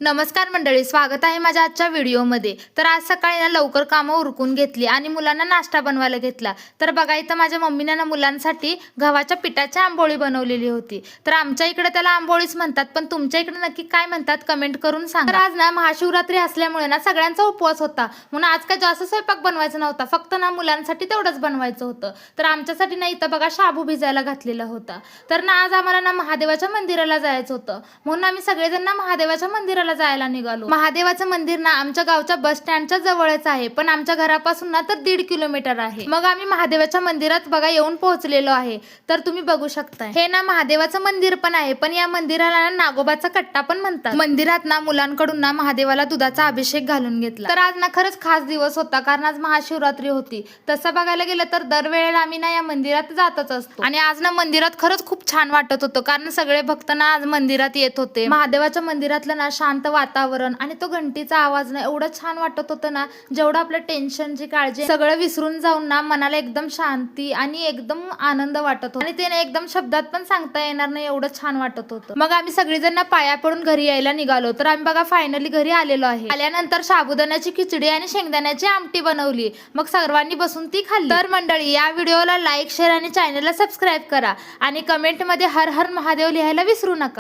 नमस्कार मंडळी, स्वागत आहे माझ्या आजच्या व्हिडिओमध्ये। तर आज सकाळी ना लवकर कामं उरकून घेतली आणि मुलांना नाश्ता बनवायला घेतला। तर बघा इथं माझ्या मम्मीने ना मुलांसाठी गव्हाच्या पिठाची आंबोळी बनवलेली होती। तर आमच्या इकडे त्याला आंबोळीच म्हणतात, पण तुमच्या इकडे नक्की काय म्हणतात कमेंट करून सांगा। तर आज ना महाशिवरात्री असल्यामुळे ना सगळ्यांचा उपवास होता, म्हणून आज काय जास्त स्वयंपाक बनवायचा नव्हता, फक्त ना मुलांसाठी तेवढंच बनवायचं होतं। तर आमच्यासाठी ना इथं बघा शाबू भिजायला घातलेला होता। तर ना आज आम्हाला ना महादेवाच्या मंदिराला जायचं होतं, म्हणून आम्ही सगळेजण ना महादेवाच्या मंदिराला जायला निघालो। महादेवाचं मंदिर ना आमच्या गावच्या बस स्टँडच्या जवळच आहे, पण आमच्या घरापासून ना तर 1.5 किलोमीटर आहे। मग आम्ही महादेवाच्या मंदिरात बघा येऊन पोहोचलेलो आहे। तर तुम्ही बघू शकता हे ना महादेवाचं मंदिर पण आहे, पण या मंदिराला ना नागोबाचा कट्टा पण म्हणतात। मंदिरात ना मुलांकडून ना महादेवाला दुधाचा अभिषेक घालून घेतला। तर आज ना खरंच खास दिवस होता, कारण आज महाशिवरात्री होती। तसं बघायला गेलं तर दरवेळेला आम्ही ना या मंदिरात जातच असतो, आणि आज ना मंदिरात खरंच खूप छान वाटत होतं, कारण सगळे भक्त ना आज मंदिरात येत होते। महादेवाच्या मंदिरातलं ना शांत वातावरण आणि तो घंटीचा आवाज ना एवढं छान वाटत होतं ना, जेवढं आपलं टेन्शनची काळजी सगळं विसरून जाऊन ना मनाला एकदम शांती आणि एकदम आनंद वाटत होता, आणि ते ना एकदम शब्दात पण सांगता येणार नाही एवढं छान वाटत होतं। मग आम्ही सगळेजण ना पाया पडून घरी यायला निघालो। तर आम्ही बघा फायनली घरी आलेलो आहे। आल्यानंतर साबुदाण्याची खिचडी आणि शेंगदाण्याची आमटी बनवली, मग सर्वांनी बसून ती खाल्ली। तर मंडळी, या व्हिडिओला लाईक, शेअर आणि चॅनलला सबस्क्राईब करा, आणि कमेंट मध्ये हर हर महादेव लिहायला विसरू नका।